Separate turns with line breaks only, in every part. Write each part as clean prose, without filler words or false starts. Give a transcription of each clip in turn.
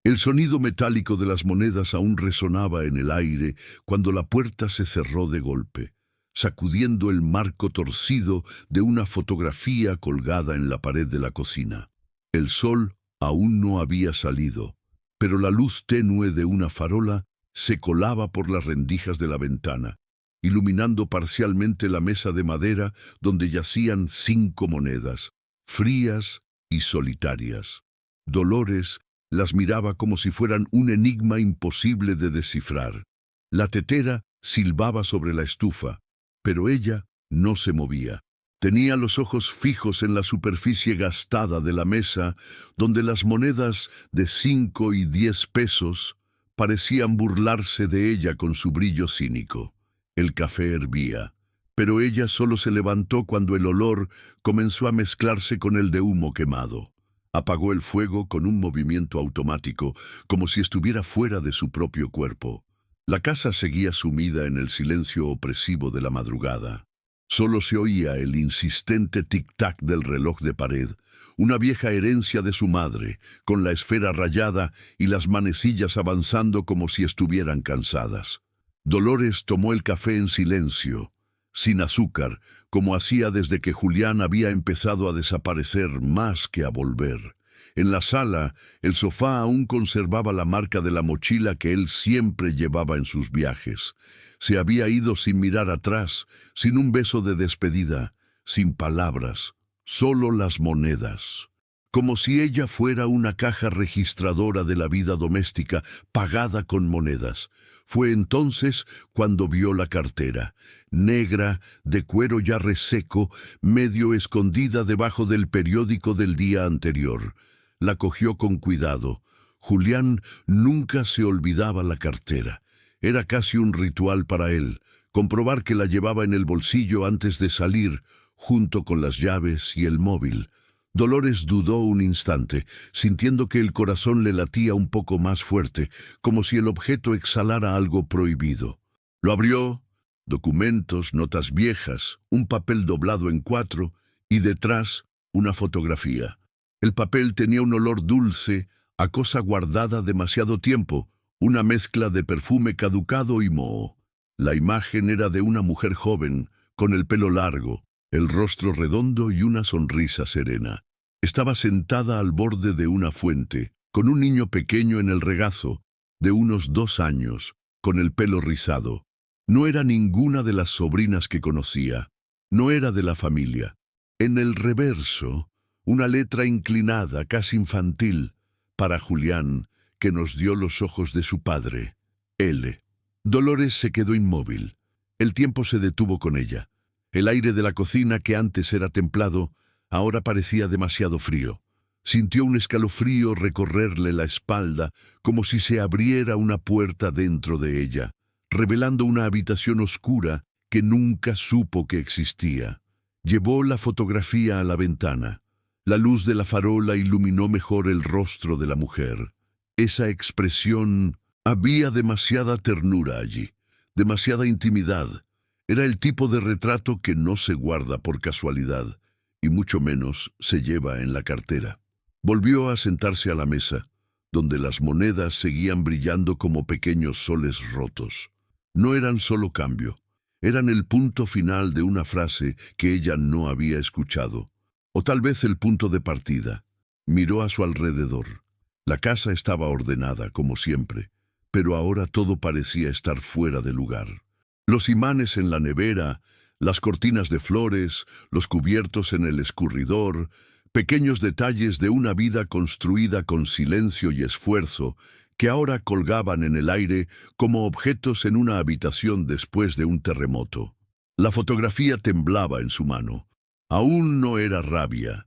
El sonido metálico de las monedas aún resonaba en el aire cuando la puerta se cerró de golpe, sacudiendo el marco torcido de una fotografía colgada en la pared de la cocina. El sol aún no había salido, pero la luz tenue de una farola se colaba por las rendijas de la ventana, iluminando parcialmente la mesa de madera donde yacían 5 monedas, frías y solitarias. Dolores las miraba como si fueran un enigma imposible de descifrar. La tetera silbaba sobre la estufa, pero ella no se movía. Tenía los ojos fijos en la superficie gastada de la mesa, donde las monedas de 5 y 10 pesos parecían burlarse de ella con su brillo cínico. El café hervía, pero ella solo se levantó cuando el olor comenzó a mezclarse con el de humo quemado. Apagó el fuego con un movimiento automático, como si estuviera fuera de su propio cuerpo. La casa seguía sumida en el silencio opresivo de la madrugada. Solo se oía el insistente tic-tac del reloj de pared, una vieja herencia de su madre, con la esfera rayada y las manecillas avanzando como si estuvieran cansadas. Dolores tomó el café en silencio, sin azúcar, como hacía desde que Julián había empezado a desaparecer más que a volver. En la sala, el sofá aún conservaba la marca de la mochila que él siempre llevaba en sus viajes. Se había ido sin mirar atrás, sin un beso de despedida, sin palabras, solo las monedas. Como si ella fuera una caja registradora de la vida doméstica, pagada con monedas. Fue entonces cuando vio la cartera, negra, de cuero ya reseco, medio escondida debajo del periódico del día anterior. La cogió con cuidado. Julián nunca se olvidaba la cartera. Era casi un ritual para él, comprobar que la llevaba en el bolsillo antes de salir, junto con las llaves y el móvil. Dolores dudó un instante, sintiendo que el corazón le latía un poco más fuerte, como si el objeto exhalara algo prohibido. Lo abrió, documentos, notas viejas, un papel doblado en 4 y detrás una fotografía. El papel tenía un olor dulce, a cosa guardada demasiado tiempo, una mezcla de perfume caducado y moho. La imagen era de una mujer joven, con el pelo largo, el rostro redondo y una sonrisa serena. Estaba sentada al borde de una fuente, con un niño pequeño en el regazo, de unos 2 años, con el pelo rizado. No era ninguna de las sobrinas que conocía. No era de la familia. En el reverso, una letra inclinada, casi infantil, para Julián, que nos dio los ojos de su padre, L. Dolores se quedó inmóvil. El tiempo se detuvo con ella. El aire de la cocina, que antes era templado, ahora parecía demasiado frío. Sintió un escalofrío recorrerle la espalda, como si se abriera una puerta dentro de ella, revelando una habitación oscura que nunca supo que existía. Llevó la fotografía a la ventana. La luz de la farola iluminó mejor el rostro de la mujer. Esa expresión, había demasiada ternura allí, demasiada intimidad. Era el tipo de retrato que no se guarda por casualidad, y mucho menos se lleva en la cartera. Volvió a sentarse a la mesa, donde las monedas seguían brillando como pequeños soles rotos. No eran solo cambio, eran el punto final de una frase que ella no había escuchado, o tal vez el punto de partida. Miró a su alrededor. La casa estaba ordenada, como siempre, pero ahora todo parecía estar fuera de lugar. Los imanes en la nevera, las cortinas de flores, los cubiertos en el escurridor, pequeños detalles de una vida construida con silencio y esfuerzo, que ahora colgaban en el aire como objetos en una habitación después de un terremoto. La fotografía temblaba en su mano. Aún no era rabia.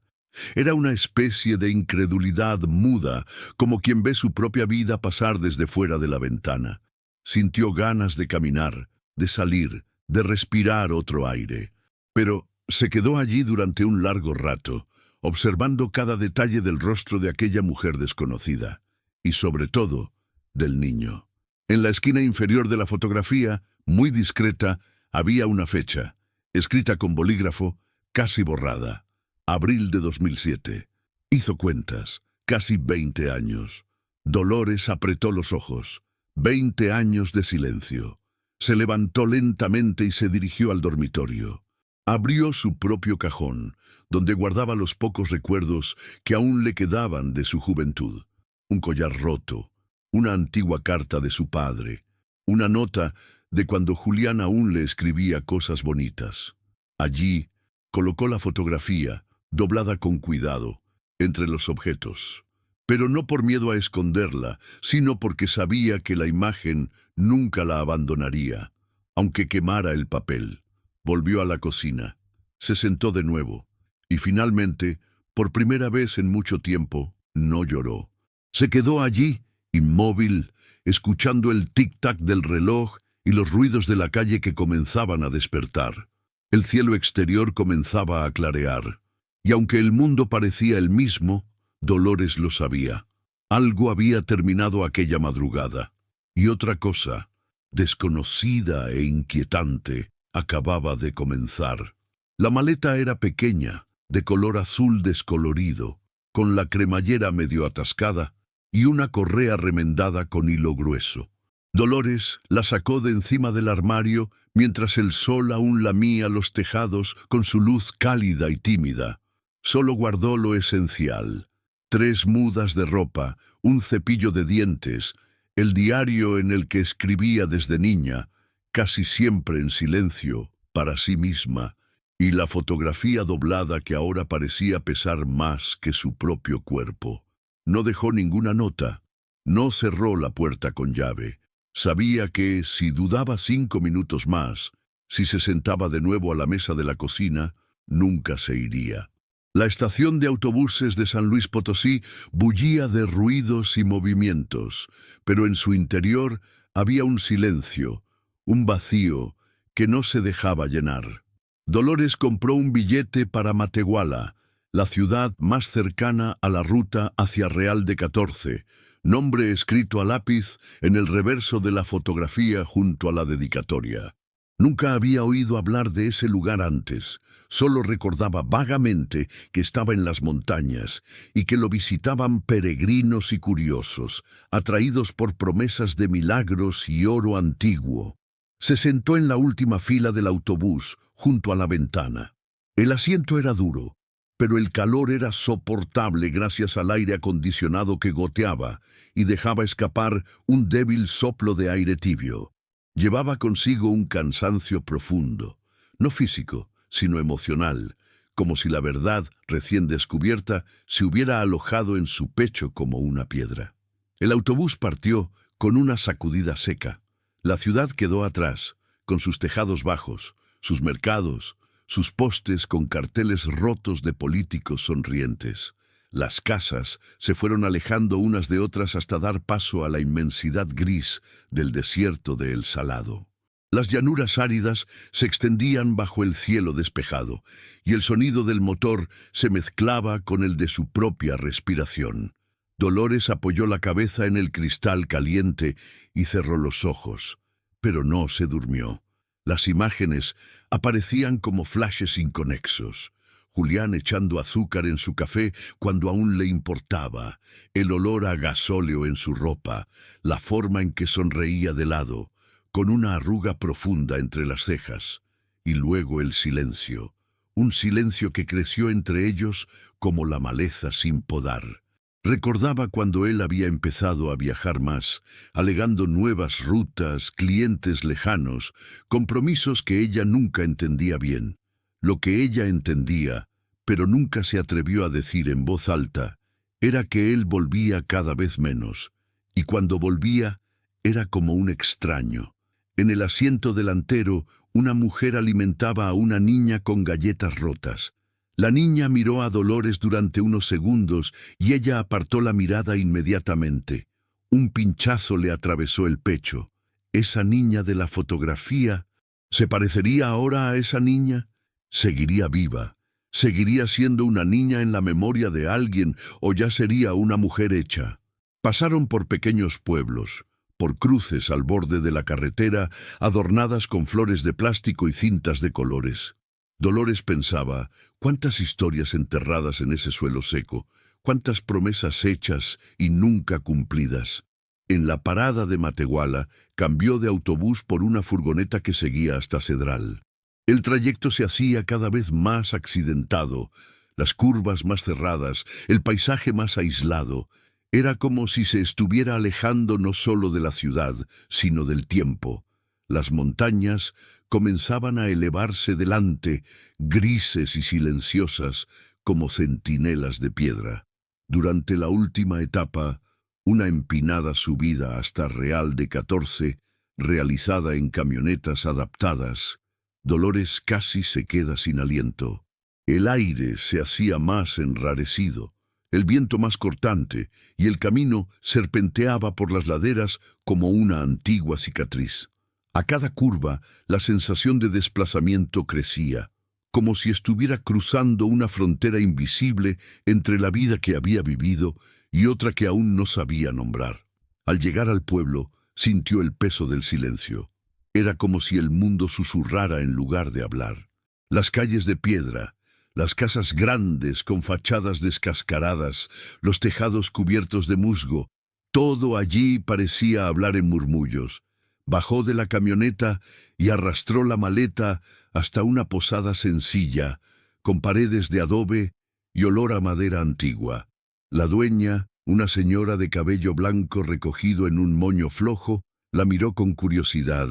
Era una especie de incredulidad muda, como quien ve su propia vida pasar desde fuera de la ventana. Sintió ganas de caminar, de salir, de respirar otro aire. Pero se quedó allí durante un largo rato, observando cada detalle del rostro de aquella mujer desconocida, y sobre todo, del niño. En la esquina inferior de la fotografía, muy discreta, había una fecha, escrita con bolígrafo, casi borrada. Abril de 2007. Hizo cuentas, casi 20 años. Dolores apretó los ojos. 20 años de silencio. Se levantó lentamente y se dirigió al dormitorio. Abrió su propio cajón, donde guardaba los pocos recuerdos que aún le quedaban de su juventud. Un collar roto, una antigua carta de su padre, una nota de cuando Julián aún le escribía cosas bonitas. Allí colocó la fotografía, doblada con cuidado, entre los objetos. Pero no por miedo a esconderla, sino porque sabía que la imagen nunca la abandonaría, aunque quemara el papel. Volvió a la cocina, se sentó de nuevo, y finalmente, por primera vez en mucho tiempo, no lloró. Se quedó allí, inmóvil, escuchando el tic-tac del reloj y los ruidos de la calle que comenzaban a despertar. El cielo exterior comenzaba a clarear, y aunque el mundo parecía el mismo, Dolores lo sabía. Algo había terminado aquella madrugada, y otra cosa, desconocida e inquietante, acababa de comenzar. La maleta era pequeña, de color azul descolorido, con la cremallera medio atascada y una correa remendada con hilo grueso. Dolores la sacó de encima del armario mientras el sol aún lamía los tejados con su luz cálida y tímida. Solo guardó lo esencial: 3 mudas de ropa, un cepillo de dientes, el diario en el que escribía desde niña, casi siempre en silencio, para sí misma, y la fotografía doblada que ahora parecía pesar más que su propio cuerpo. No dejó ninguna nota, no cerró la puerta con llave. Sabía que, si dudaba 5 minutos más, si se sentaba de nuevo a la mesa de la cocina, nunca se iría. La estación de autobuses de San Luis Potosí bullía de ruidos y movimientos, pero en su interior había un silencio, un vacío que no se dejaba llenar. Dolores compró un billete para Matehuala, la ciudad más cercana a la ruta hacia Real de 14, nombre escrito a lápiz en el reverso de la fotografía junto a la dedicatoria. Nunca había oído hablar de ese lugar antes, solo recordaba vagamente que estaba en las montañas y que lo visitaban peregrinos y curiosos, atraídos por promesas de milagros y oro antiguo. Se sentó en la última fila del autobús, junto a la ventana. El asiento era duro, pero el calor era soportable gracias al aire acondicionado que goteaba y dejaba escapar un débil soplo de aire tibio. Llevaba consigo un cansancio profundo, no físico, sino emocional, como si la verdad, recién descubierta, se hubiera alojado en su pecho como una piedra. El autobús partió con una sacudida seca. La ciudad quedó atrás, con sus tejados bajos, sus mercados, sus postes con carteles rotos de políticos sonrientes. Las casas se fueron alejando unas de otras hasta dar paso a la inmensidad gris del desierto de El Salado. Las llanuras áridas se extendían bajo el cielo despejado, y el sonido del motor se mezclaba con el de su propia respiración. Dolores apoyó la cabeza en el cristal caliente y cerró los ojos, pero no se durmió. Las imágenes aparecían como flashes inconexos. Julián echando azúcar en su café cuando aún le importaba, el olor a gasóleo en su ropa, la forma en que sonreía de lado, con una arruga profunda entre las cejas, y luego el silencio, un silencio que creció entre ellos como la maleza sin podar. Recordaba cuando él había empezado a viajar más, alegando nuevas rutas, clientes lejanos, compromisos que ella nunca entendía bien. Lo que ella entendía, pero nunca se atrevió a decir en voz alta, era que él volvía cada vez menos, y cuando volvía era como un extraño. En el asiento delantero, una mujer alimentaba a una niña con galletas rotas. La niña miró a Dolores durante unos segundos y ella apartó la mirada inmediatamente. Un pinchazo le atravesó el pecho. Esa niña de la fotografía, ¿se parecería ahora a esa niña? ¿Seguiría viva? ¿Seguiría siendo una niña en la memoria de alguien o ya sería una mujer hecha? Pasaron por pequeños pueblos, por cruces al borde de la carretera adornadas con flores de plástico y cintas de colores. Dolores pensaba, cuántas historias enterradas en ese suelo seco, Cuántas promesas hechas y nunca cumplidas. En la parada de Matehuala cambió de autobús por una furgoneta que seguía hasta Cedral. El trayecto se hacía cada vez más accidentado, las curvas más cerradas, el paisaje más aislado. Era como si se estuviera alejando no solo de la ciudad, sino del tiempo. Las montañas comenzaban a elevarse delante, grises y silenciosas, como centinelas de piedra. Durante la última etapa, una empinada subida hasta Real de 14, realizada en camionetas adaptadas, Dolores casi se queda sin aliento. El aire se hacía más enrarecido, el viento más cortante, y el camino serpenteaba por las laderas como una antigua cicatriz. A cada curva, la sensación de desplazamiento crecía, como si estuviera cruzando una frontera invisible entre la vida que había vivido y otra que aún no sabía nombrar. Al llegar al pueblo, sintió el peso del silencio. Era como si el mundo susurrara en lugar de hablar. Las calles de piedra, las casas grandes con fachadas descascaradas, los tejados cubiertos de musgo, todo allí parecía hablar en murmullos. Bajó de la camioneta y arrastró la maleta hasta una posada sencilla, con paredes de adobe y olor a madera antigua. La dueña, una señora de cabello blanco recogido en un moño flojo, la miró con curiosidad,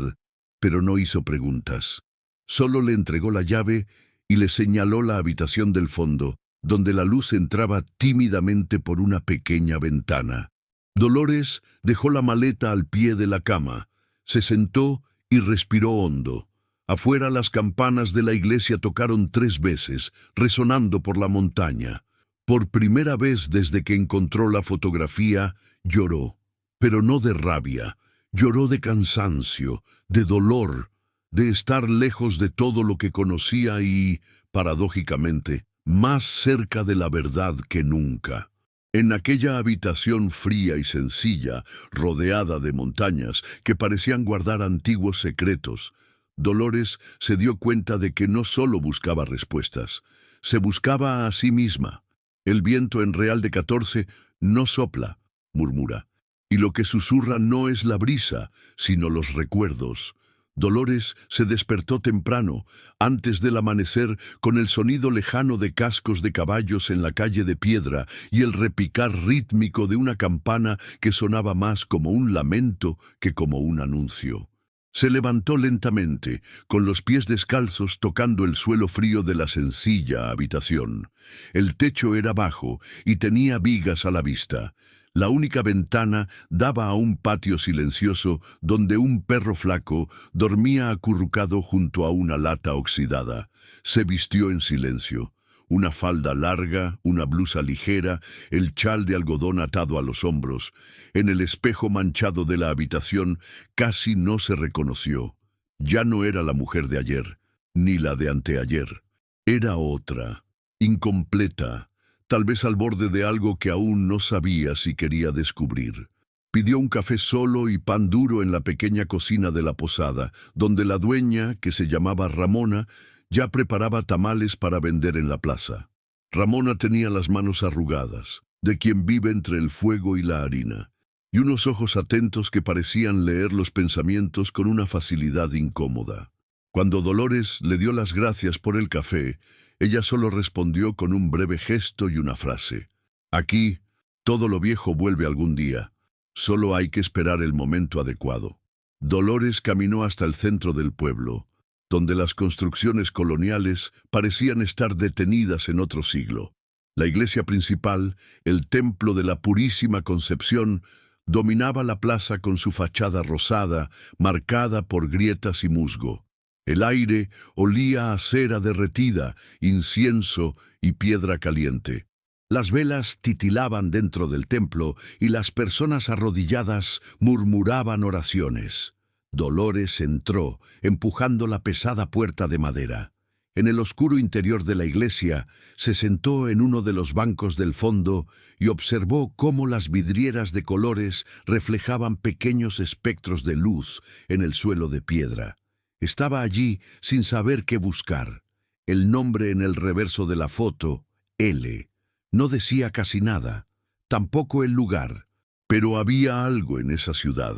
pero no hizo preguntas. Solo le entregó la llave y le señaló la habitación del fondo, donde la luz entraba tímidamente por una pequeña ventana. Dolores dejó la maleta al pie de la cama, se sentó y respiró hondo. Afuera las campanas de la iglesia tocaron 3 veces, resonando por la montaña. Por primera vez desde que encontró la fotografía, lloró, pero no de rabia. Lloró de cansancio, de dolor, de estar lejos de todo lo que conocía y, paradójicamente, más cerca de la verdad que nunca. En aquella habitación fría y sencilla, rodeada de montañas que parecían guardar antiguos secretos, Dolores se dio cuenta de que no solo buscaba respuestas, se buscaba a sí misma. El viento en Real de 14 no sopla, murmura. Y lo que susurra no es la brisa, sino los recuerdos. Dolores se despertó temprano, antes del amanecer, con el sonido lejano de cascos de caballos en la calle de piedra y el repicar rítmico de una campana que sonaba más como un lamento que como un anuncio. Se levantó lentamente, con los pies descalzos tocando el suelo frío de la sencilla habitación. El techo era bajo y tenía vigas a la vista. La única ventana daba a un patio silencioso donde un perro flaco dormía acurrucado junto a una lata oxidada. Se vistió en silencio. Una falda larga, una blusa ligera, el chal de algodón atado a los hombros. En el espejo manchado de la habitación casi no se reconoció. Ya no era la mujer de ayer, ni la de anteayer. Era otra, incompleta, tal vez al borde de algo que aún no sabía si quería descubrir. Pidió un café solo y pan duro en la pequeña cocina de la posada, donde la dueña, que se llamaba Ramona, ya preparaba tamales para vender en la plaza. Ramona tenía las manos arrugadas, de quien vive entre el fuego y la harina, y unos ojos atentos que parecían leer los pensamientos con una facilidad incómoda. Cuando Dolores le dio las gracias por el café, ella solo respondió con un breve gesto y una frase. Aquí, todo lo viejo vuelve algún día. Solo hay que esperar el momento adecuado. Dolores caminó hasta el centro del pueblo, donde las construcciones coloniales parecían estar detenidas en otro siglo. La iglesia principal, el templo de la Purísima Concepción, dominaba la plaza con su fachada rosada, marcada por grietas y musgo. El aire olía a cera derretida, incienso y piedra caliente. Las velas titilaban dentro del templo y las personas arrodilladas murmuraban oraciones. Dolores entró, empujando la pesada puerta de madera. En el oscuro interior de la iglesia, se sentó en uno de los bancos del fondo y observó cómo las vidrieras de colores reflejaban pequeños espectros de luz en el suelo de piedra. Estaba allí sin saber qué buscar. El nombre en el reverso de la foto, L. No decía casi nada, tampoco el lugar, pero había algo en esa ciudad,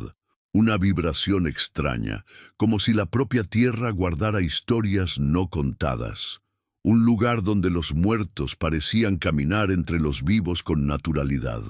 una vibración extraña, como si la propia tierra guardara historias no contadas. Un lugar donde los muertos parecían caminar entre los vivos con naturalidad.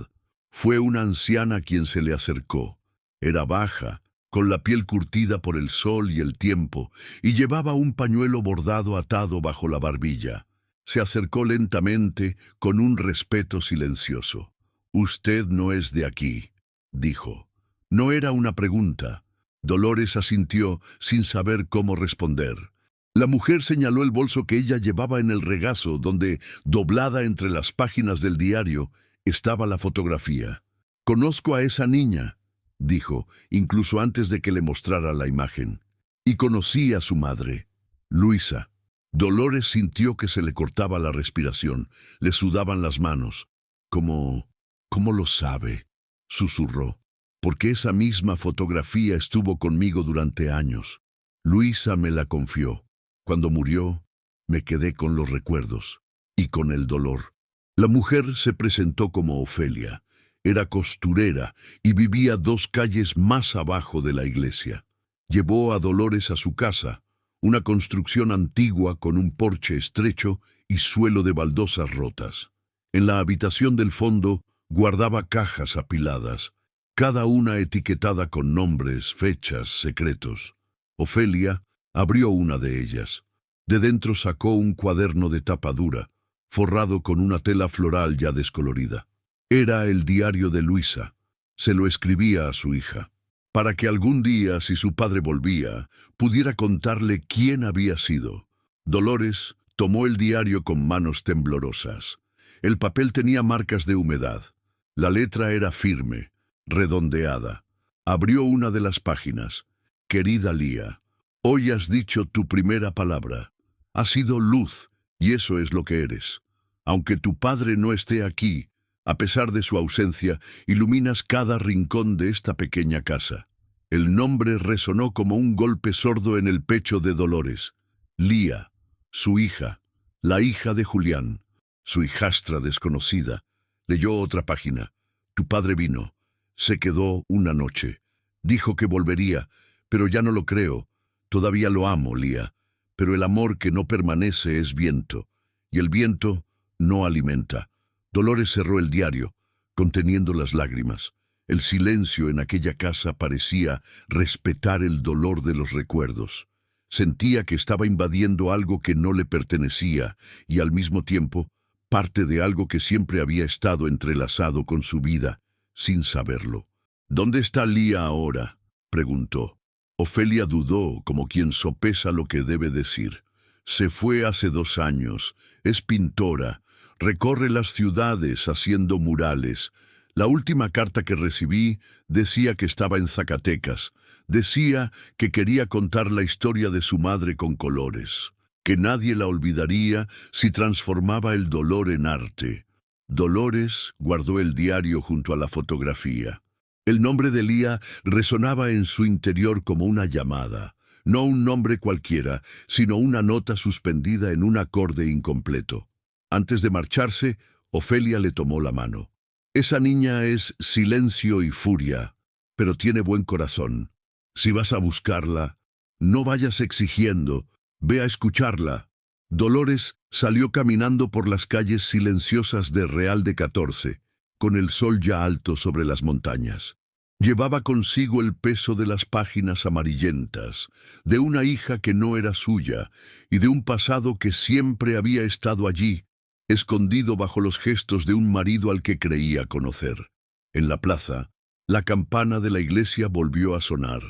Fue una anciana quien se le acercó. Era baja, con la piel curtida por el sol y el tiempo, y llevaba un pañuelo bordado atado bajo la barbilla. Se acercó lentamente, con un respeto silencioso. «Usted no es de aquí», dijo. No era una pregunta. Dolores asintió sin saber cómo responder. La mujer señaló el bolso que ella llevaba en el regazo, donde, doblada entre las páginas del diario, estaba la fotografía. «Conozco a esa niña», dijo, incluso antes de que le mostrara la imagen. «Y conocí a su madre, Luisa». Dolores sintió que se le cortaba la respiración, le sudaban las manos. «¿Cómo lo sabe?», susurró. «Porque esa misma fotografía estuvo conmigo durante años. Luisa me la confió. Cuando murió, me quedé con los recuerdos y con el dolor». La mujer se presentó como Ofelia. Era costurera y vivía 2 calles más abajo de la iglesia. Llevó a Dolores a su casa, una construcción antigua con un porche estrecho y suelo de baldosas rotas. En la habitación del fondo guardaba cajas apiladas, cada una etiquetada con nombres, fechas, secretos. Ofelia abrió una de ellas. De dentro sacó un cuaderno de tapa dura, forrado con una tela floral ya descolorida. Era el diario de Luisa. Se lo escribía a su hija, para que algún día, si su padre volvía, pudiera contarle quién había sido. Dolores tomó el diario con manos temblorosas. El papel tenía marcas de humedad. La letra era firme, redondeada. Abrió una de las páginas. «Querida Lía, hoy has dicho tu primera palabra. Has sido luz, y eso es lo que eres. Aunque tu padre no esté aquí, a pesar de su ausencia, iluminas cada rincón de esta pequeña casa». El nombre resonó como un golpe sordo en el pecho de Dolores. Lía, su hija, la hija de Julián, su hijastra desconocida. Leyó otra página. «Tu padre vino. Se quedó una noche. Dijo que volvería, pero ya no lo creo. Todavía lo amo, Lía, pero el amor que no permanece es viento, y el viento no alimenta». Dolores cerró el diario, conteniendo las lágrimas. El silencio en aquella casa parecía respetar el dolor de los recuerdos. Sentía que estaba invadiendo algo que no le pertenecía y al mismo tiempo parte de algo que siempre había estado entrelazado con su vida, sin saberlo. «¿Dónde está Lía ahora?», preguntó. Ofelia dudó, como quien sopesa lo que debe decir. «Se fue hace 2 años. Es pintora. Recorre las ciudades haciendo murales. La última carta que recibí decía que estaba en Zacatecas. Decía que quería contar la historia de su madre con colores, que nadie la olvidaría si transformaba el dolor en arte». Dolores guardó el diario junto a la fotografía. El nombre de Lía resonaba en su interior como una llamada. No un nombre cualquiera, sino una nota suspendida en un acorde incompleto. Antes de marcharse, Ofelia le tomó la mano. «Esa niña es silencio y furia, pero tiene buen corazón. Si vas a buscarla, no vayas exigiendo, ve a escucharla». Dolores salió caminando por las calles silenciosas de Real de 14, con el sol ya alto sobre las montañas. Llevaba consigo el peso de las páginas amarillentas, de una hija que no era suya y de un pasado que siempre había estado allí, escondido bajo los gestos de un marido al que creía conocer. En la plaza, la campana de la iglesia volvió a sonar.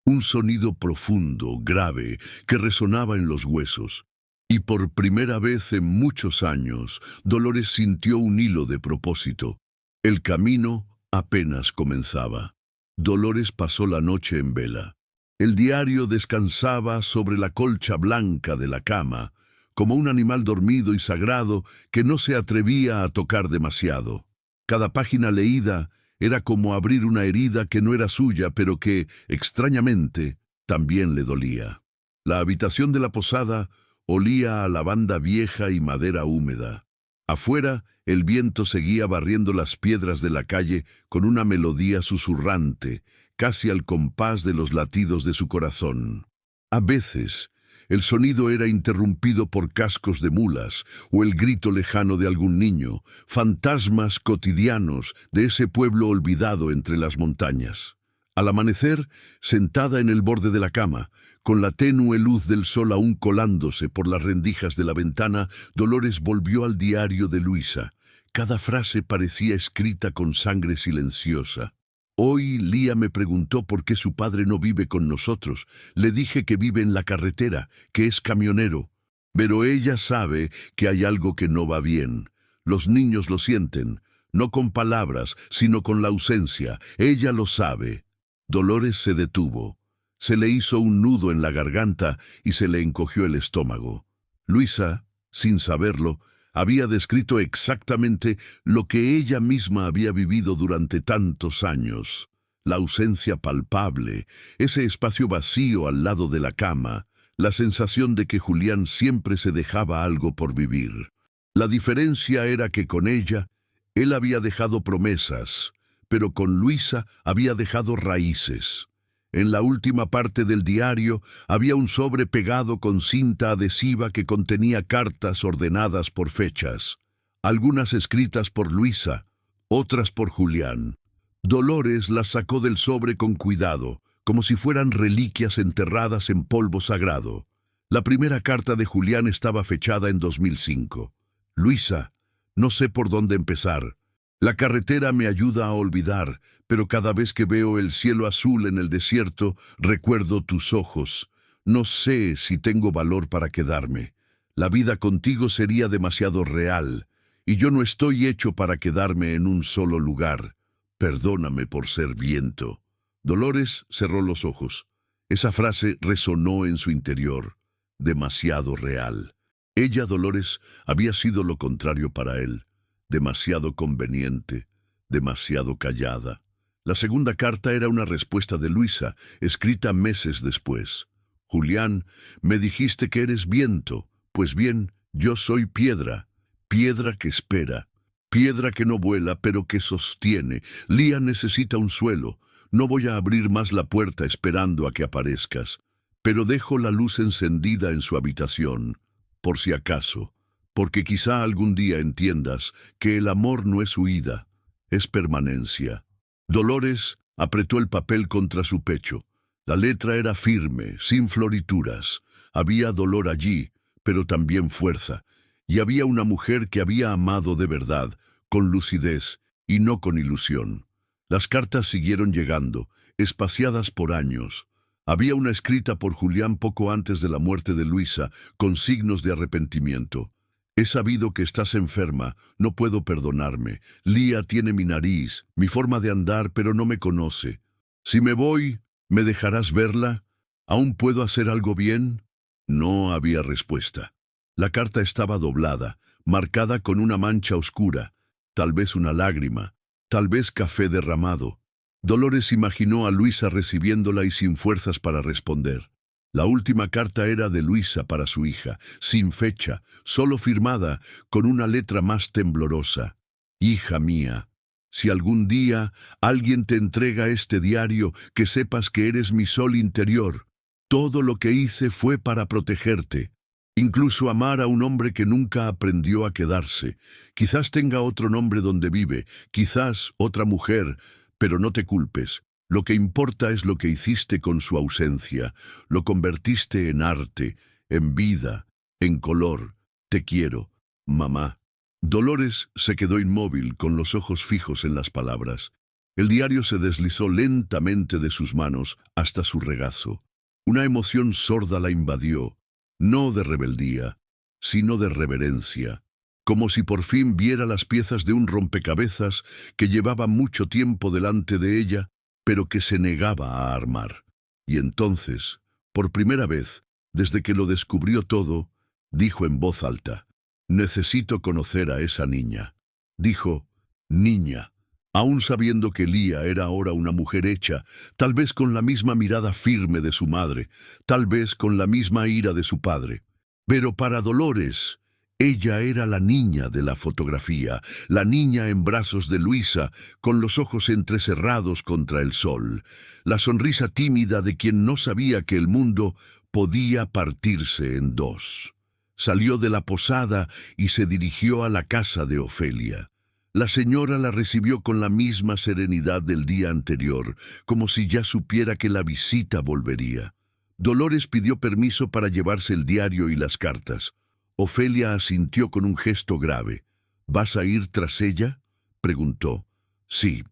Un sonido profundo, grave, que resonaba en los huesos. Y por primera vez en muchos años, Dolores sintió un hilo de propósito. El camino apenas comenzaba. Dolores pasó la noche en vela. El diario descansaba sobre la colcha blanca de la cama, como un animal dormido y sagrado que no se atrevía a tocar demasiado. Cada página leída era como abrir una herida que no era suya, pero que, extrañamente, también le dolía. La habitación de la posada olía a lavanda vieja y madera húmeda. Afuera, el viento seguía barriendo las piedras de la calle con una melodía susurrante, casi al compás de los latidos de su corazón. A veces, el sonido era interrumpido por cascos de mulas o el grito lejano de algún niño, fantasmas cotidianos de ese pueblo olvidado entre las montañas. Al amanecer, sentada en el borde de la cama, con la tenue luz del sol aún colándose por las rendijas de la ventana, Dolores volvió al diario de Luisa. Cada frase parecía escrita con sangre silenciosa. Hoy Lía me preguntó por qué su padre no vive con nosotros. Le dije que vive en la carretera, que es camionero. Pero ella sabe que hay algo que no va bien. Los niños lo sienten, no con palabras, sino con la ausencia. Ella lo sabe. Dolores se detuvo. Se le hizo un nudo en la garganta y se le encogió el estómago. Luisa, sin saberlo, había descrito exactamente lo que ella misma había vivido durante tantos años. La ausencia palpable, ese espacio vacío al lado de la cama, la sensación de que Julián siempre se dejaba algo por vivir. La diferencia era que con ella, él había dejado promesas, pero con Luisa había dejado raíces. En la última parte del diario había un sobre pegado con cinta adhesiva que contenía cartas ordenadas por fechas, algunas escritas por Luisa, otras por Julián. Dolores las sacó del sobre con cuidado, como si fueran reliquias enterradas en polvo sagrado. La primera carta de Julián estaba fechada en 2005. Luisa, no sé por dónde empezar. La carretera me ayuda a olvidar, pero cada vez que veo el cielo azul en el desierto, recuerdo tus ojos. No sé si tengo valor para quedarme. La vida contigo sería demasiado real, y yo no estoy hecho para quedarme en un solo lugar. Perdóname por ser viento. Dolores cerró los ojos. Esa frase resonó en su interior. Demasiado real. Ella, Dolores, había sido lo contrario para él. Demasiado conveniente, demasiado callada. La segunda carta era una respuesta de Luisa, escrita meses después. Julián, me dijiste que eres viento. Pues bien, yo soy piedra, piedra que espera, piedra que no vuela, pero que sostiene. Lía necesita un suelo. No voy a abrir más la puerta esperando a que aparezcas, pero dejo la luz encendida en su habitación, por si acaso. Porque quizá algún día entiendas que el amor no es huida, es permanencia. Dolores apretó el papel contra su pecho. La letra era firme, sin florituras. Había dolor allí, pero también fuerza. Y había una mujer que había amado de verdad, con lucidez y no con ilusión. Las cartas siguieron llegando, espaciadas por años. Había una escrita por Julián poco antes de la muerte de Luisa, con signos de arrepentimiento. He sabido que estás enferma, no puedo perdonarme. Lía tiene mi nariz, mi forma de andar, pero no me conoce. Si me voy, ¿me dejarás verla? ¿Aún puedo hacer algo bien? No había respuesta. La carta estaba doblada, marcada con una mancha oscura, tal vez una lágrima, tal vez café derramado. Dolores imaginó a Luisa recibiéndola y sin fuerzas para responder. La última carta era de Luisa para su hija, sin fecha, solo firmada, con una letra más temblorosa. Hija mía, si algún día alguien te entrega este diario, que sepas que eres mi sol interior. Todo lo que hice fue para protegerte. Incluso amar a un hombre que nunca aprendió a quedarse. Quizás tenga otro nombre donde vive, quizás otra mujer, pero no te culpes. Lo que importa es lo que hiciste con su ausencia. Lo convertiste en arte, en vida, en color. Te quiero, mamá. Dolores se quedó inmóvil, con los ojos fijos en las palabras. El diario se deslizó lentamente de sus manos hasta su regazo. Una emoción sorda la invadió, no de rebeldía, sino de reverencia. Como si por fin viera las piezas de un rompecabezas que llevaba mucho tiempo delante de ella, pero que se negaba a armar. Y entonces, por primera vez, desde que lo descubrió todo, dijo en voz alta: «Necesito conocer a esa niña». Dijo, «niña», aún sabiendo que Lía era ahora una mujer hecha, tal vez con la misma mirada firme de su madre, tal vez con la misma ira de su padre. Pero para Dolores, Ella era la niña de la fotografía, la niña en brazos de Luisa, con los ojos entrecerrados contra el sol, la sonrisa tímida de quien no sabía que el mundo podía partirse en dos. Salió de la posada y se dirigió a la casa de Ofelia. La señora la recibió con la misma serenidad del día anterior, como si ya supiera que la visita volvería. Dolores pidió permiso para llevarse el diario y las cartas. Ofelia asintió con un gesto grave. ¿Vas a ir tras ella?, preguntó. Sí.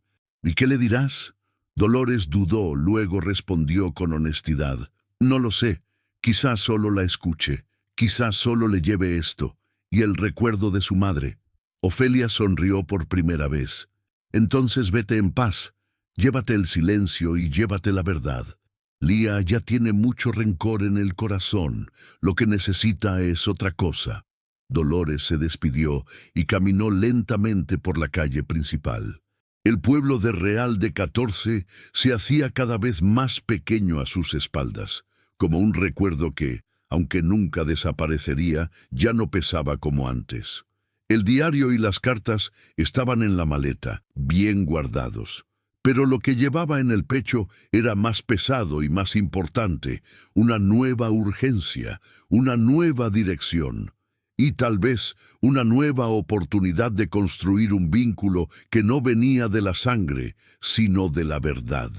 ¿Y qué le dirás? Dolores dudó, luego respondió con honestidad. No lo sé. Quizás solo la escuche. Quizás solo le lleve esto, y el recuerdo de su madre. Ofelia sonrió por primera vez. Entonces vete en paz. Llévate el silencio y llévate la verdad. Lía ya tiene mucho rencor en el corazón. Lo que necesita es otra cosa. Dolores se despidió y caminó lentamente por la calle principal. El pueblo de Real de 14 se hacía cada vez más pequeño a sus espaldas, como un recuerdo que, aunque nunca desaparecería, ya no pesaba como antes. El diario y las cartas estaban en la maleta, bien guardados. Pero lo que llevaba en el pecho era más pesado y más importante, una nueva urgencia, una nueva dirección, y tal vez una nueva oportunidad de construir un vínculo que no venía de la sangre, sino de la verdad.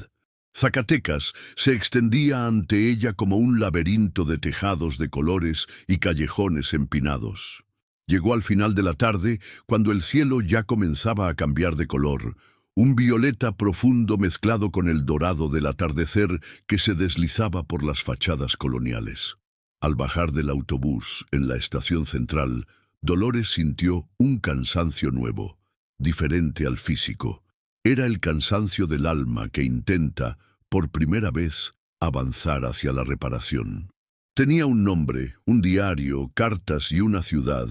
Zacatecas se extendía ante ella como un laberinto de tejados de colores y callejones empinados. Llegó al final de la tarde, cuando el cielo ya comenzaba a cambiar de color, un violeta profundo mezclado con el dorado del atardecer que se deslizaba por las fachadas coloniales. Al bajar del autobús en la estación central, Dolores sintió un cansancio nuevo, diferente al físico. Era el cansancio del alma que intenta, por primera vez, avanzar hacia la reparación. Tenía un nombre, un diario, cartas y una ciudad.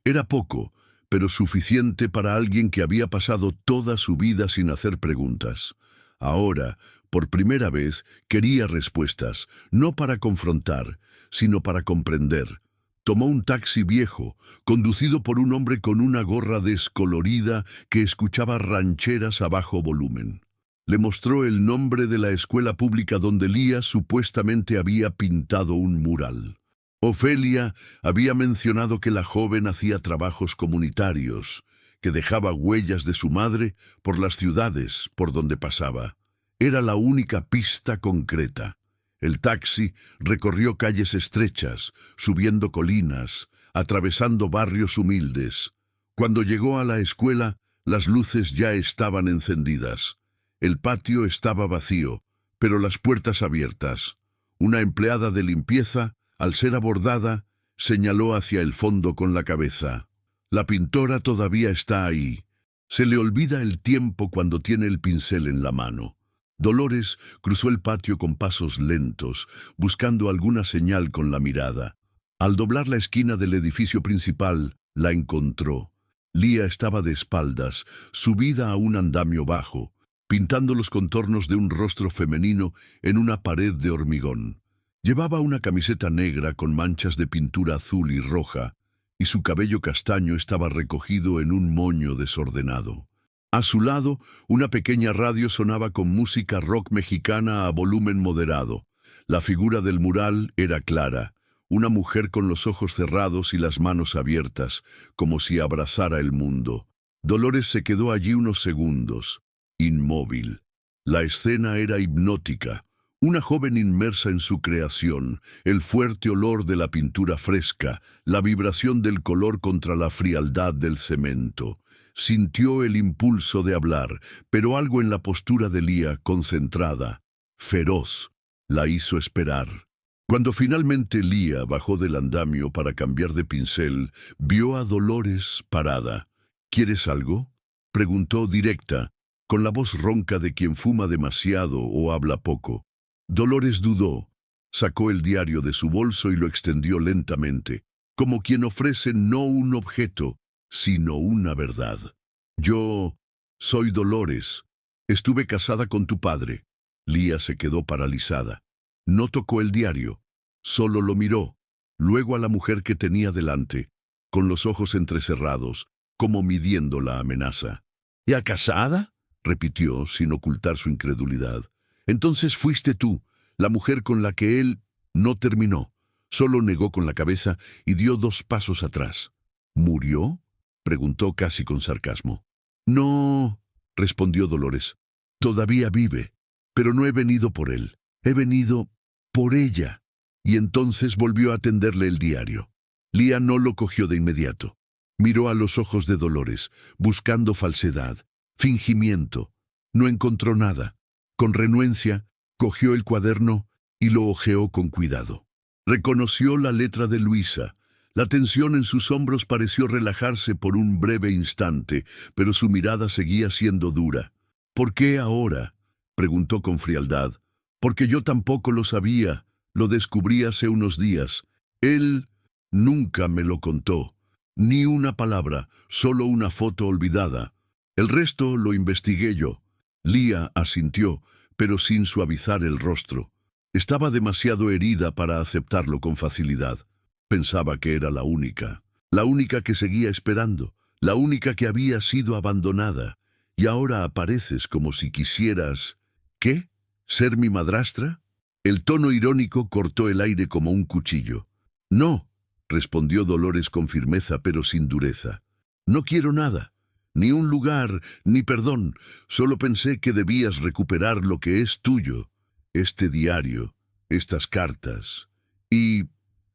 Era poco, pero suficiente para alguien que había pasado toda su vida sin hacer preguntas. Ahora, por primera vez, quería respuestas, no para confrontar, sino para comprender. Tomó un taxi viejo, conducido por un hombre con una gorra descolorida que escuchaba rancheras a bajo volumen. Le mostró el nombre de la escuela pública donde Lía supuestamente había pintado un mural. Ofelia había mencionado que la joven hacía trabajos comunitarios, que dejaba huellas de su madre por las ciudades por donde pasaba. Era la única pista concreta. El taxi recorrió calles estrechas, subiendo colinas, atravesando barrios humildes. Cuando llegó a la escuela, las luces ya estaban encendidas. El patio estaba vacío, pero las puertas abiertas. Una empleada de limpieza, al ser abordada, señaló hacia el fondo con la cabeza. La pintora todavía está ahí. Se le olvida el tiempo cuando tiene el pincel en la mano. Dolores cruzó el patio con pasos lentos, buscando alguna señal con la mirada. Al doblar la esquina del edificio principal, la encontró. Lía estaba de espaldas, subida a un andamio bajo, pintando los contornos de un rostro femenino en una pared de hormigón. Llevaba una camiseta negra con manchas de pintura azul y roja, y su cabello castaño estaba recogido en un moño desordenado. A su lado, una pequeña radio sonaba con música rock mexicana a volumen moderado. La figura del mural era clara, una mujer con los ojos cerrados y las manos abiertas, como si abrazara el mundo. Dolores se quedó allí unos segundos, inmóvil. La escena era hipnótica. Una joven inmersa en su creación, el fuerte olor de la pintura fresca, la vibración del color contra la frialdad del cemento. Sintió el impulso de hablar, pero algo en la postura de Lía, concentrada, feroz, la hizo esperar. Cuando finalmente Lía bajó del andamio para cambiar de pincel, vio a Dolores parada. ¿Quieres algo?, preguntó directa, con la voz ronca de quien fuma demasiado o habla poco. Dolores dudó, sacó el diario de su bolso y lo extendió lentamente, como quien ofrece no un objeto, sino una verdad. Yo soy Dolores. Estuve casada con tu padre. Lía se quedó paralizada. No tocó el diario, solo lo miró, luego a la mujer que tenía delante. con los ojos entrecerrados, como midiendo la amenaza. ¿Ya casada?, repitió, sin ocultar su incredulidad. Entonces fuiste tú, la mujer con la que él no terminó. Solo negó con la cabeza y dio 2 pasos atrás. ¿Murió?, preguntó casi con sarcasmo. No, respondió Dolores. Todavía vive, pero no he venido por él. He venido por ella. Y entonces volvió a tenderle el diario. Lía no lo cogió de inmediato. Miró a los ojos de Dolores, buscando falsedad, fingimiento. No encontró nada. Con renuencia, cogió el cuaderno y lo hojeó con cuidado. Reconoció la letra de Luisa. La tensión en sus hombros pareció relajarse por un breve instante, pero su mirada seguía siendo dura. ¿Por qué ahora?, preguntó con frialdad. Porque yo tampoco lo sabía. Lo descubrí hace unos días. Él nunca me lo contó. Ni una palabra, solo una foto olvidada. El resto lo investigué yo. Lía asintió, pero sin suavizar el rostro. Estaba demasiado herida para aceptarlo con facilidad. Pensaba que era la única que seguía esperando, la única que había sido abandonada. Y ahora apareces como si quisieras... ¿Qué? ¿Ser mi madrastra? El tono irónico cortó el aire como un cuchillo. No, respondió Dolores con firmeza pero sin dureza. No quiero nada, ni un lugar, ni perdón. Solo pensé que debías recuperar lo que es tuyo. Este diario, estas cartas. Y,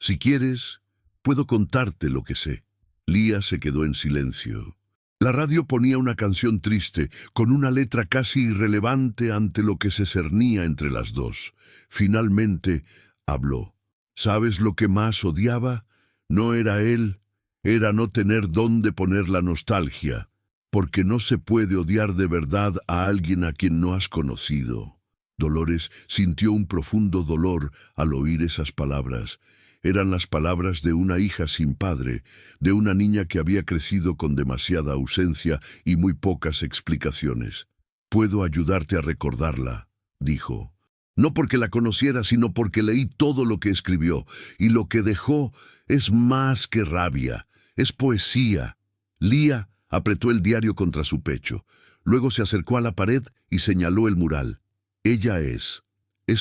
si quieres, puedo contarte lo que sé. Lía se quedó en silencio. La radio ponía una canción triste, con una letra casi irrelevante ante lo que se cernía entre las dos. Finalmente, habló. ¿Sabes lo que más odiaba? No era él, era no tener dónde poner la nostalgia, porque no se puede odiar de verdad a alguien a quien no has conocido. Dolores sintió un profundo dolor al oír esas palabras. Eran las palabras de una hija sin padre, de una niña que había crecido con demasiada ausencia y muy pocas explicaciones. «Puedo ayudarte a recordarla», dijo. «No porque la conociera, sino porque leí todo lo que escribió, y lo que dejó es más que rabia, es poesía». Lía apretó el diario contra su pecho. Luego se acercó a la pared y señaló el mural. «Ella es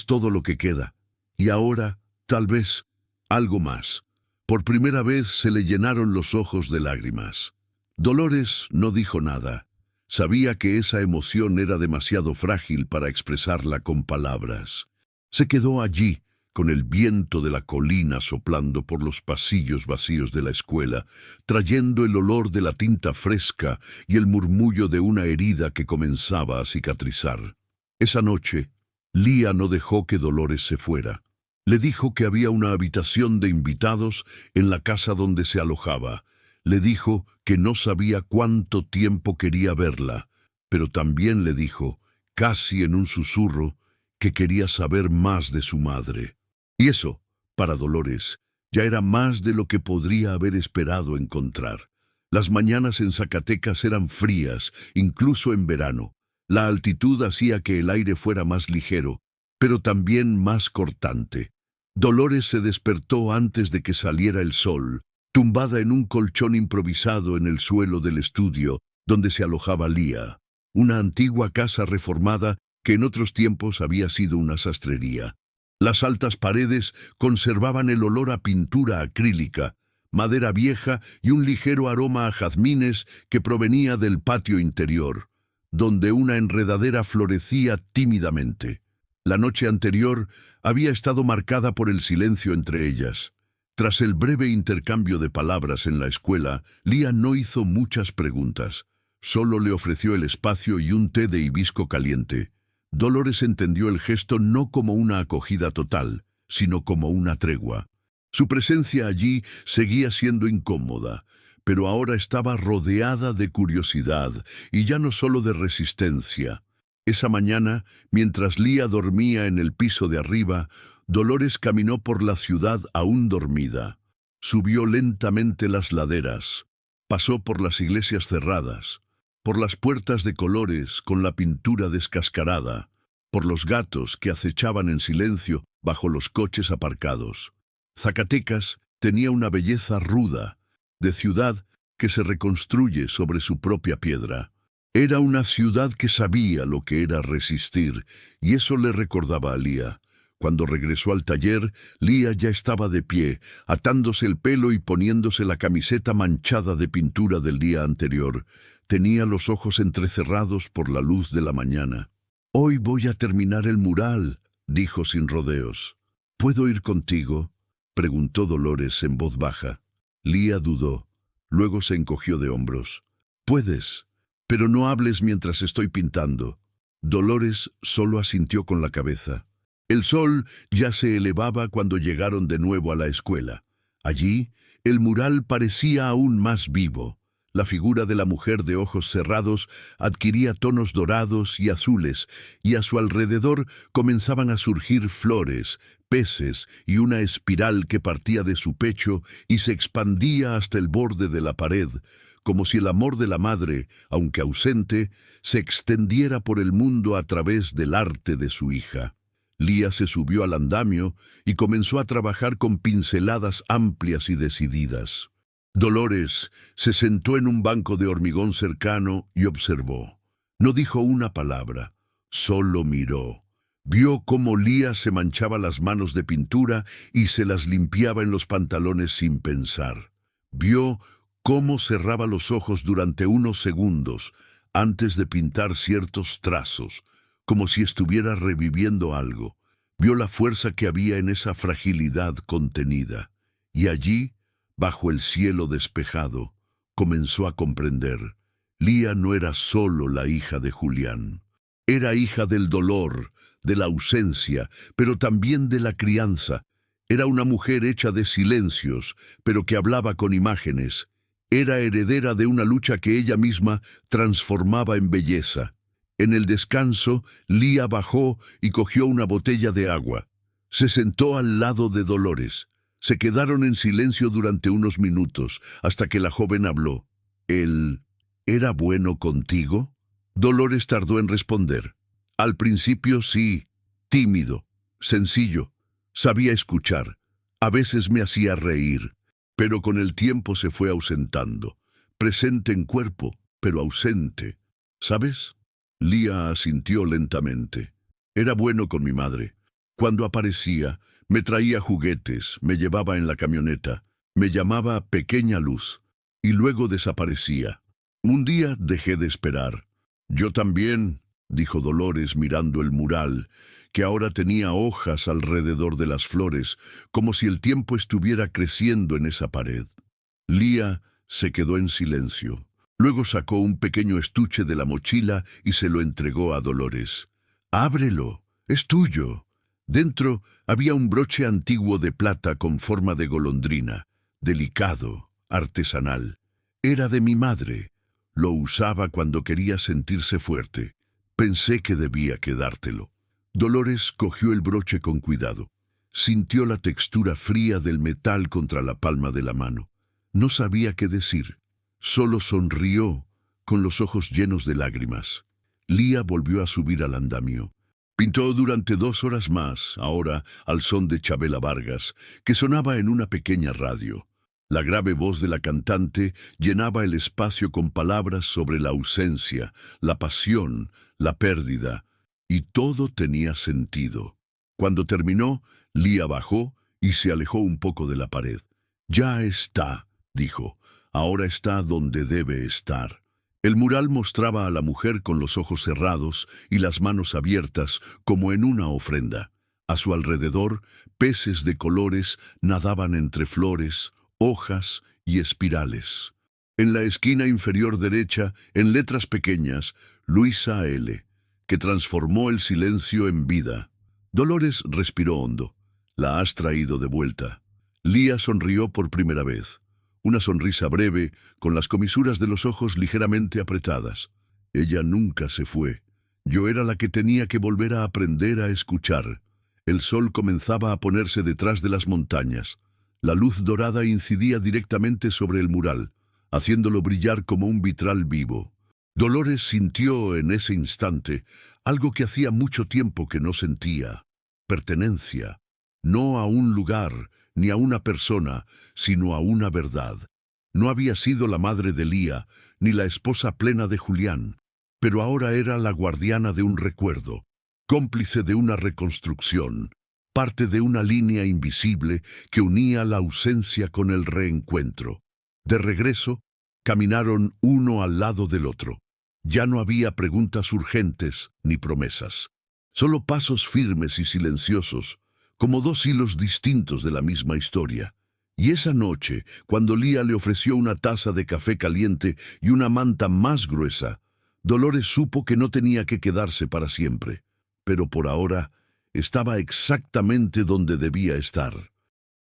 todo lo que queda. Y ahora, tal vez, algo más». Por primera vez se le llenaron los ojos de lágrimas. Dolores no dijo nada. Sabía que esa emoción era demasiado frágil para expresarla con palabras. Se quedó allí, con el viento de la colina soplando por los pasillos vacíos de la escuela, trayendo el olor de la tinta fresca y el murmullo de una herida que comenzaba a cicatrizar. Esa noche, Lía no dejó que Dolores se fuera. Le dijo que había una habitación de invitados en la casa donde se alojaba. Le dijo que no sabía cuánto tiempo quería verla, pero también le dijo, casi en un susurro, que quería saber más de su madre. Y eso, para Dolores, ya era más de lo que podría haber esperado encontrar. Las mañanas en Zacatecas eran frías, incluso en verano. La altitud hacía que el aire fuera más ligero, pero también más cortante. Dolores se despertó antes de que saliera el sol, tumbada en un colchón improvisado en el suelo del estudio donde se alojaba Lía, una antigua casa reformada que en otros tiempos había sido una sastrería. Las altas paredes conservaban el olor a pintura acrílica, madera vieja y un ligero aroma a jazmines que provenía del patio interior, donde una enredadera florecía tímidamente. La noche anterior había estado marcada por el silencio entre ellas. Tras el breve intercambio de palabras en la escuela, Lía no hizo muchas preguntas. Solo le ofreció el espacio y un té de hibisco caliente. Dolores entendió el gesto no como una acogida total, sino como una tregua. Su presencia allí seguía siendo incómoda, pero ahora estaba rodeada de curiosidad y ya no solo de resistencia. Esa mañana, mientras Lía dormía en el piso de arriba, Dolores caminó por la ciudad aún dormida. Subió lentamente las laderas, pasó por las iglesias cerradas, por las puertas de colores con la pintura descascarada, por los gatos que acechaban en silencio bajo los coches aparcados. Zacatecas tenía una belleza ruda, de ciudad que se reconstruye sobre su propia piedra. Era una ciudad que sabía lo que era resistir, y eso le recordaba a Lía. Cuando regresó al taller, Lía ya estaba de pie, atándose el pelo y poniéndose la camiseta manchada de pintura del día anterior. Tenía los ojos entrecerrados por la luz de la mañana. «Hoy voy a terminar el mural», dijo sin rodeos. «¿Puedo ir contigo?», preguntó Dolores en voz baja. Lía dudó. Luego se encogió de hombros. «Puedes, pero no hables mientras estoy pintando». Dolores solo asintió con la cabeza. El sol ya se elevaba cuando llegaron de nuevo a la escuela. Allí, el mural parecía aún más vivo. La figura de la mujer de ojos cerrados adquiría tonos dorados y azules, y a su alrededor comenzaban a surgir flores, peces y una espiral que partía de su pecho y se expandía hasta el borde de la pared, como si el amor de la madre, aunque ausente, se extendiera por el mundo a través del arte de su hija. Lía se subió al andamio y comenzó a trabajar con pinceladas amplias y decididas. Dolores se sentó en un banco de hormigón cercano y observó. No dijo una palabra, solo miró. Vio cómo Lía se manchaba las manos de pintura y se las limpiaba en los pantalones sin pensar. Vio cómo cerraba los ojos durante unos segundos antes de pintar ciertos trazos, como si estuviera reviviendo algo. Vio la fuerza que había en esa fragilidad contenida. Y allí, bajo el cielo despejado, comenzó a comprender. Lía no era solo la hija de Julián. Era hija del dolor, de la ausencia, pero también de la crianza. Era una mujer hecha de silencios, pero que hablaba con imágenes. Era heredera de una lucha que ella misma transformaba en belleza. En el descanso, Lía bajó y cogió una botella de agua. Se sentó al lado de Dolores. Se quedaron en silencio durante unos minutos, hasta que la joven habló. «¿Él era bueno contigo?». Dolores tardó en responder. Al principio sí, tímido, sencillo. Sabía escuchar. A veces me hacía reír, pero con el tiempo se fue ausentando. Presente en cuerpo, pero ausente. ¿Sabes? Lía asintió lentamente. Era bueno con mi madre. Cuando aparecía, me traía juguetes, me llevaba en la camioneta, me llamaba Pequeña Luz, y luego desaparecía. Un día dejé de esperar. Yo también, dijo Dolores mirando el mural, que ahora tenía hojas alrededor de las flores, como si el tiempo estuviera creciendo en esa pared. Lía se quedó en silencio. Luego sacó un pequeño estuche de la mochila y se lo entregó a Dolores. «Ábrelo, es tuyo». Dentro había un broche antiguo de plata con forma de golondrina, delicado, artesanal. Era de mi madre. Lo usaba cuando quería sentirse fuerte. Pensé que debía quedártelo. Dolores cogió el broche con cuidado. Sintió la textura fría del metal contra la palma de la mano. No sabía qué decir. Solo sonrió, con los ojos llenos de lágrimas. Lía volvió a subir al andamio. Pintó durante 2 horas más, ahora al son de Chabela Vargas, que sonaba en una pequeña radio. La grave voz de la cantante llenaba el espacio con palabras sobre la ausencia, la pasión, la pérdida, y todo tenía sentido. Cuando terminó, Lía bajó y se alejó un poco de la pared. «Ya está», dijo. «Ahora está donde debe estar». El mural mostraba a la mujer con los ojos cerrados y las manos abiertas como en una ofrenda. A su alrededor, peces de colores nadaban entre flores, hojas y espirales. En la esquina inferior derecha, en letras pequeñas, Luisa L., que transformó el silencio en vida. Dolores respiró hondo. «La has traído de vuelta». Lía sonrió por primera vez. Una sonrisa breve, con las comisuras de los ojos ligeramente apretadas. Ella nunca se fue. Yo era la que tenía que volver a aprender a escuchar. El sol comenzaba a ponerse detrás de las montañas. La luz dorada incidía directamente sobre el mural, haciéndolo brillar como un vitral vivo. Dolores sintió en ese instante algo que hacía mucho tiempo que no sentía: pertenencia, no a un lugar ni a una persona, sino a una verdad. No había sido la madre de Lía, ni la esposa plena de Julián, pero ahora era la guardiana de un recuerdo, cómplice de una reconstrucción, parte de una línea invisible que unía la ausencia con el reencuentro. De regreso, caminaron uno al lado del otro. Ya no había preguntas urgentes ni promesas, solo pasos firmes y silenciosos, como dos hilos distintos de la misma historia. Y esa noche, cuando Lía le ofreció una taza de café caliente y una manta más gruesa, Dolores supo que no tenía que quedarse para siempre, pero por ahora estaba exactamente donde debía estar.